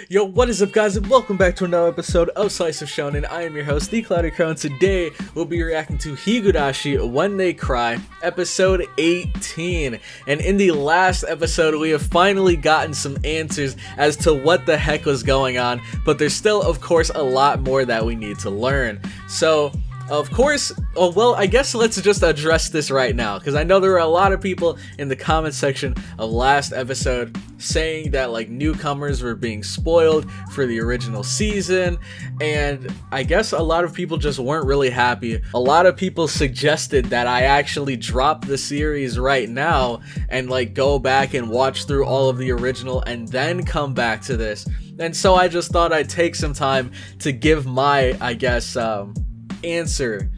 Yo, what is up guys, and welcome back to another episode of Slice of Shonen. I am your host, The Cloudy Crow, and today we'll be reacting to Higurashi When They Cry, episode 18. And in the last episode, we have finally gotten some answers as to what the heck was going on, but there's still, of course, a lot more that we need to learn. So, of course, I guess let's just address this right now, because I know there were a lot of people in the comment section of last episode saying that like newcomers were being spoiled for the original season, and I guess a lot of people just weren't really happy. A lot of people suggested that I actually drop the series right now and like go back and watch through all of the original and then come back to this. And so I just thought I'd take some time to give my, I guess, answer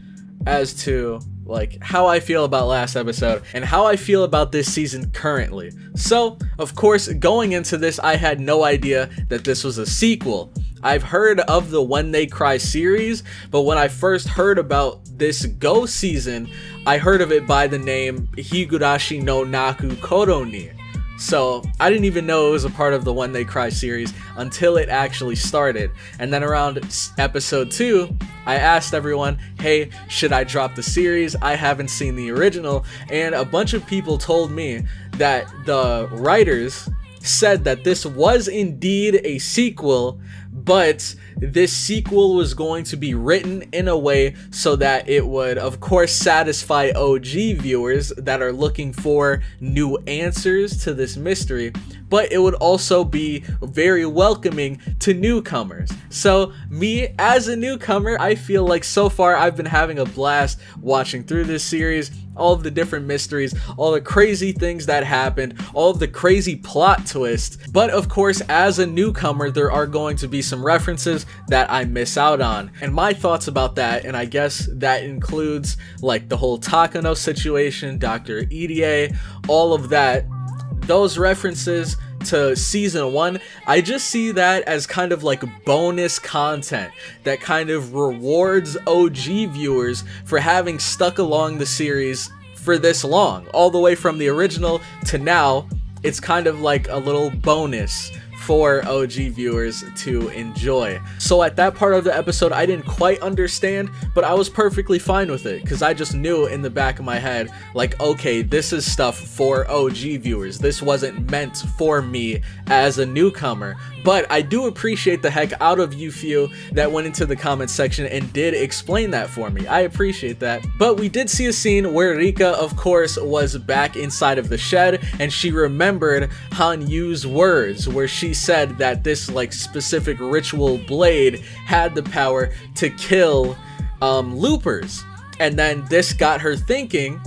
as to like how I feel about last episode and how I feel about this season currently. So of course, going into this, I had no idea that this was a sequel. I've heard of the When They Cry series, but when I first heard about this Go season, I heard of it by the name Higurashi no Naku Koro ni. So I didn't even know it was a part of the When They Cry series until it actually started. And then around episode 2, I asked everyone, hey, should I drop the series? I haven't seen the original. And a bunch of people told me that the writers said that this was indeed a sequel, but this sequel was going to be written in a way so that it would, of course, satisfy OG viewers that are looking for new answers to this mystery, but it would also be very welcoming to newcomers. So me, as a newcomer, I feel like so far I've been having a blast watching through this series, all of the different mysteries, all the crazy things that happened, all of the crazy plot twists. But of course, as a newcomer, there are going to be some references that I miss out on. And my thoughts about that, and I guess that includes like the whole Takano situation, Dr. EDA, all of that, those references to season 1, I just see that as kind of like bonus content that kind of rewards OG viewers for having stuck along the series for this long, all the way from the original to now. It's kind of like a little bonus for OG viewers to enjoy. So at that part of the episode, I didn't quite understand, but I was perfectly fine with it because I just knew in the back of my head, like, okay, this is stuff for OG viewers. This wasn't meant for me as a newcomer. But I do appreciate the heck out of you few that went into the comment section and did explain that for me. I appreciate that. But we did see a scene where Rika, of course, was back inside of the shed, and she remembered Han Yu's words where she said that this like specific ritual blade had the power to kill loopers. And then this got her thinking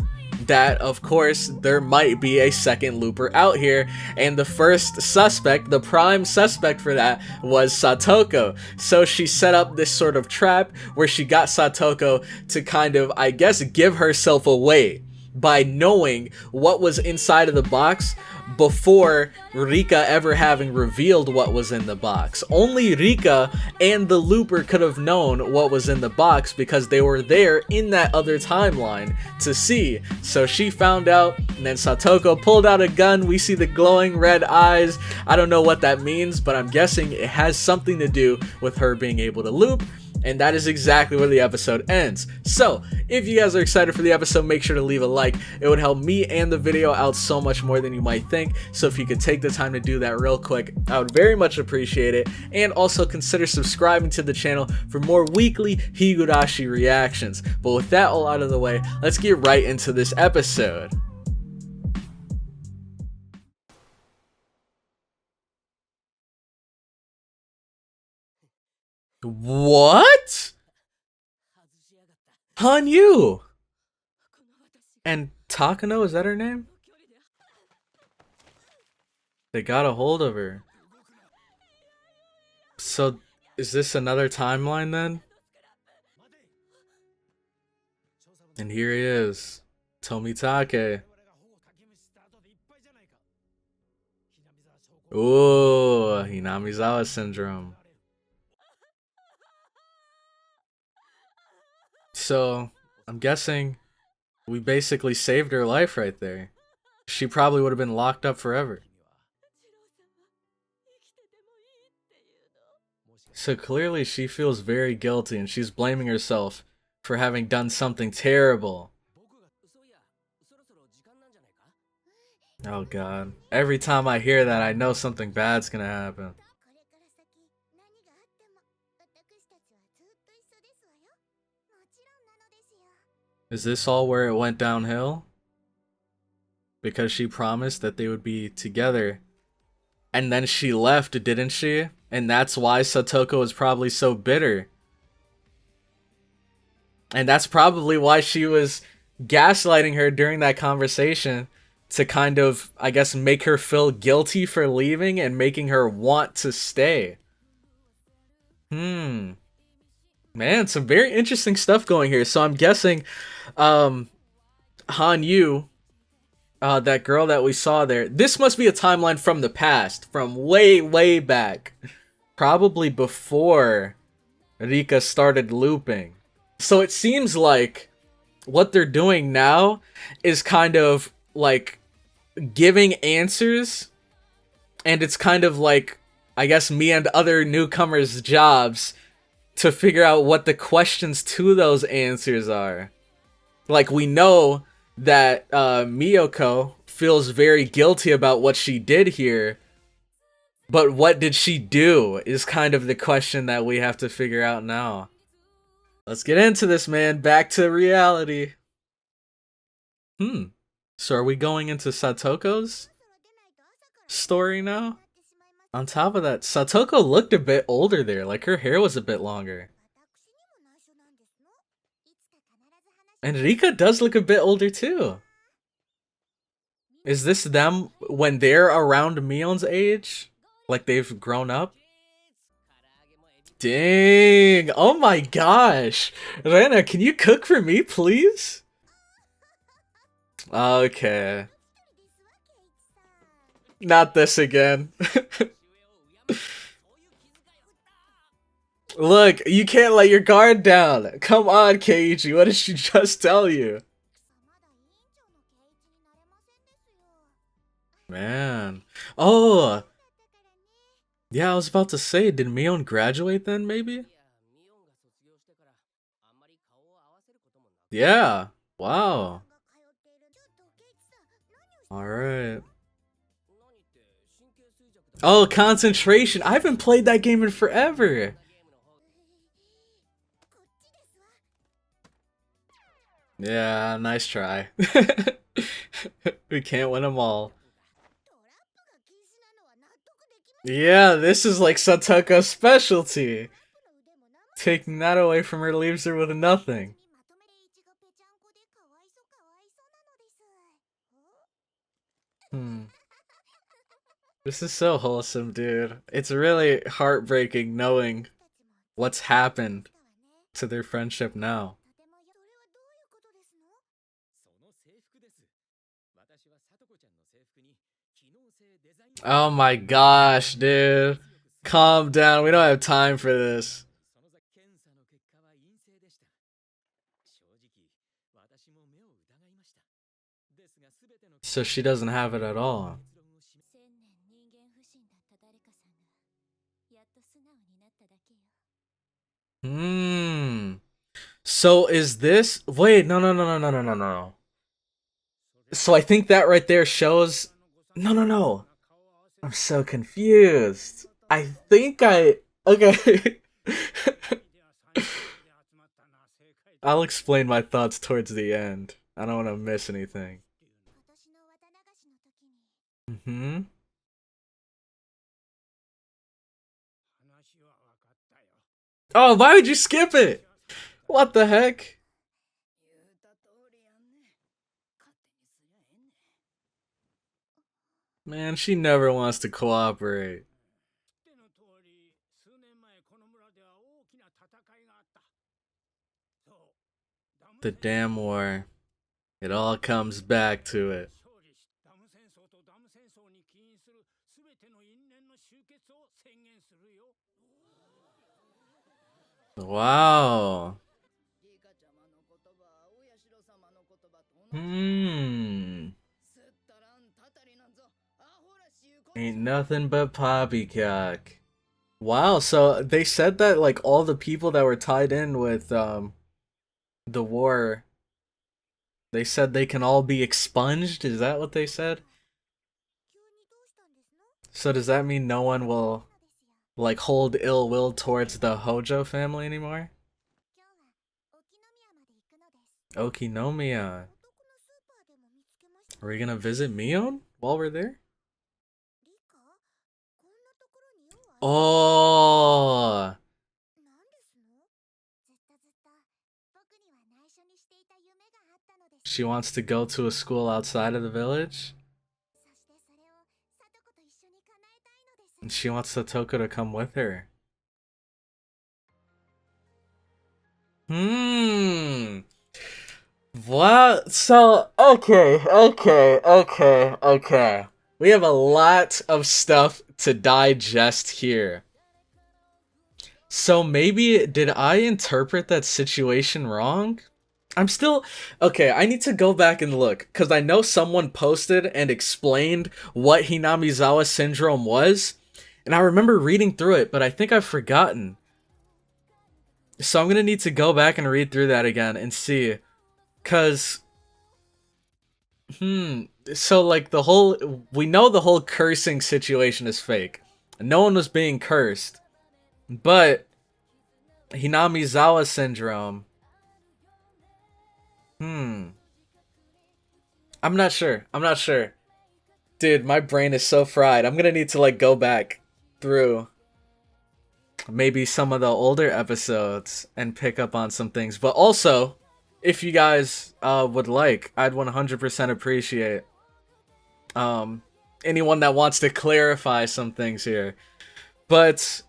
that of course there might be a second looper out here, and the first suspect, the prime suspect for that, was Satoko. So she set up this sort of trap where she got Satoko to kind of, I guess, give herself away by knowing what was inside of the box before Rika ever having revealed what was in the box. Only Rika and the looper could have known what was in the box because they were there in that other timeline to see. So she found out, and then Satoko pulled out a gun. We see the glowing red eyes. I don't know what that means, but I'm guessing it has something to do with her being able to loop. And that is exactly where the episode ends. So, if you guys are excited for the episode, make sure to leave a like. It would help me and the video out so much more than you might think. So if you could take the time to do that real quick, I would very much appreciate it. And also consider subscribing to the channel for more weekly Higurashi reactions. But with that all out of the way, let's get right into this episode. What? Han Yu! And Takano, is that her name? They got a hold of her. So, is this another timeline then? And here he is, Tomitake. Ooh, Hinamizawa syndrome. So, I'm guessing we basically saved her life right there. She probably would have been locked up forever. So clearly she feels very guilty and she's blaming herself for having done something terrible. Oh god. Every time I hear that, I know something bad's gonna happen. Is this all where it went downhill? Because she promised that they would be together. And then she left, didn't she? And that's why Satoko was probably so bitter. And that's probably why she was gaslighting her during that conversation to kind of, I guess, make her feel guilty for leaving and making her want to stay. Man, some very interesting stuff going here. So I'm guessing Han-Yu, that girl that we saw there, this must be a timeline from the past, from way, way back. Probably before Rika started looping. So it seems like what they're doing now is kind of like giving answers, and it's kind of like, I guess, me and other newcomers' jobs to figure out what the questions to those answers are. Like, we know that Miyoko feels very guilty about what she did here, but what did she do is kind of the question that we have to figure out now. Let's get into this, man. Back to reality. So are we going into Satoko's story now? On top of that, Satoko looked a bit older there. Like, her hair was a bit longer. And Rika does look a bit older too. Is this them when they're around Mion's age? Like, they've grown up? Dang! Oh my gosh! Rena, can you cook for me, please? Okay. Not this again. Look, you can't let your guard down. Come on, Keiichi, what did she just tell you? Man. Oh! Yeah, I was about to say, did Mion graduate then, maybe? Yeah. Wow. Alright. Oh, concentration. I haven't played that game in forever. Yeah, nice try. We can't win them all. Yeah, this is like Satoko's specialty. Taking that away from her leaves her with nothing. This is so wholesome, dude. It's really heartbreaking knowing what's happened to their friendship now. Oh my gosh, dude. Calm down. We don't have time for this. So she doesn't have it at all. So is this... Wait, no. So I think that right there shows... No. I'm so confused. I think I... Okay. I'll explain my thoughts towards the end. I don't want to miss anything. Oh, why would you skip it? What the heck? Man, she never wants to cooperate. The damn war. It all comes back to it. Wow. Ain't nothing but poppycock. Wow, so they said that like all the people that were tied in with the war, they said they can all be expunged. Is that what they said? So does that mean no one will like hold ill will towards the Hojo family anymore? Okinomiya. Are we gonna visit Mion while we're there? Oh, she wants to go to a school outside of the village? And she wants Satoko to come with her. Hmm. What? So, okay. We have a lot of stuff to digest here. So maybe, did I interpret that situation wrong? I'm still... Okay, I need to go back and look, because I know someone posted and explained what Hinamizawa syndrome was, and I remember reading through it, but I think I've forgotten. So I'm gonna need to go back and read through that again and see. Cause, so like we know the whole cursing situation is fake. No one was being cursed. But, Hinamizawa syndrome. I'm not sure. Dude, my brain is so fried. I'm gonna need to like go back through maybe some of the older episodes and pick up on some things. But also, if you guys would like, I'd 100% appreciate anyone that wants to clarify some things here. But,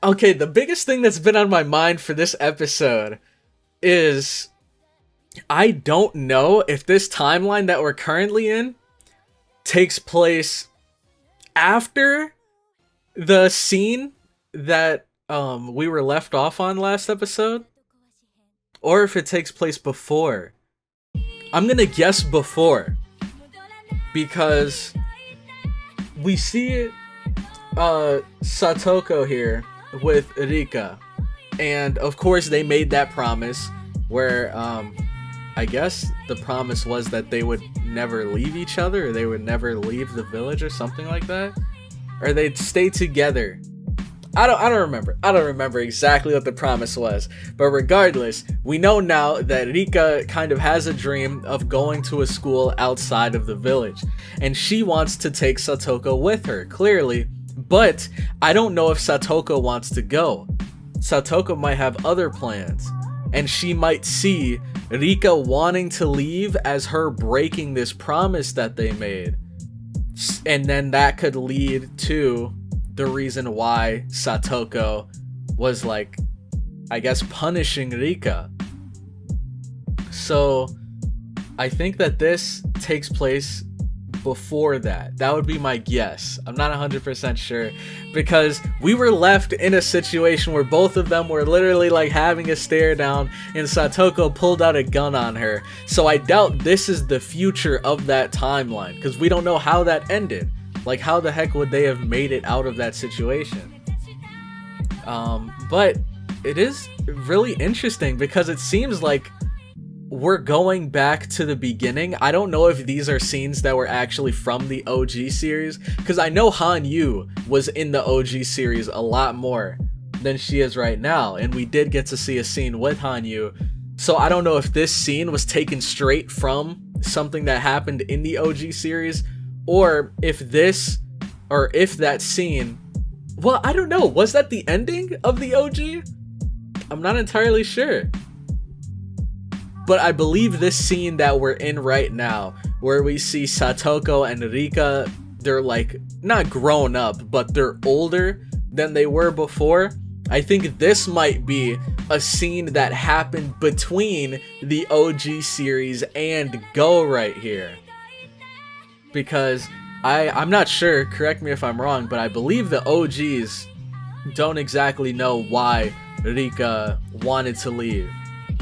okay, the biggest thing that's been on my mind for this episode is I don't know if this timeline that we're currently in takes place after the scene that we were left off on last episode, or if it takes place before. I'm gonna guess before, because we see Satoko here with Rika, and of course they made that promise where I guess the promise was that they would never leave each other, or they would never leave the village, or something like that, or they'd stay together. I don't remember. I don't remember exactly what the promise was. But regardless, we know now that Rika kind of has a dream of going to a school outside of the village. And she wants to take Satoko with her, clearly. But I don't know if Satoko wants to go. Satoko might have other plans. And she might see Rika wanting to leave as her breaking this promise that they made. And then that could lead to the reason why Satoko was like, I guess, punishing Rika. So I think that this takes place before that. That would be my guess. I'm not 100% sure, because we were left in a situation where both of them were literally like having a stare down and Satoko pulled out a gun on her. So I doubt this is the future of that timeline, because we don't know how that ended. Like, how the heck would they have made it out of that situation? But it is really interesting because it seems like we're going back to the beginning. I don't know if these are scenes that were actually from the OG series, because I know Hanyu was in the OG series a lot more than she is right now, and we did get to see a scene with Hanyu. So I don't know if this scene was taken straight from something that happened in the OG series, or if that scene, well, I don't know, was that the ending of the OG? I'm not entirely sure. But I believe this scene that we're in right now, where we see Satoko and Rika, they're like, not grown up, but they're older than they were before. I think this might be a scene that happened between the OG series and Go right here. Because I'm not sure, correct me if I'm wrong, but I believe the OGs don't exactly know why Rika wanted to leave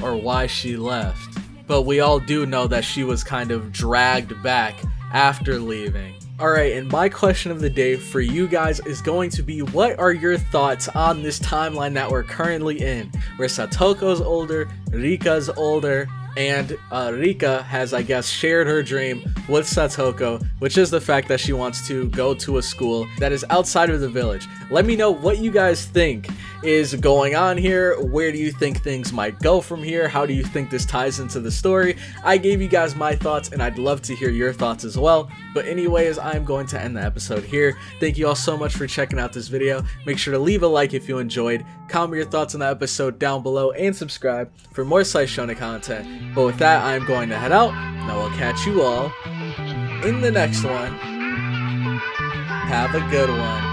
or why she left. But we all do know that she was kind of dragged back after leaving. Alright, and my question of the day for you guys is going to be, what are your thoughts on this timeline that we're currently in, where Satoko's older, Rika's older, and Rika has, I guess, shared her dream with Satoko, which is the fact that she wants to go to a school that is outside of the village. Let me know what you guys think is going on here. Where do you think things might go from here? How do you think this ties into the story? I gave you guys my thoughts, and I'd love to hear your thoughts as well. But anyways, I'm going to end the episode here. Thank you all so much for checking out this video. Make sure to leave a like if you enjoyed, comment your thoughts on the episode down below, and subscribe for more Slice Shonen content. But with that, I'm going to head out, and I will catch you all in the next one. Have a good one.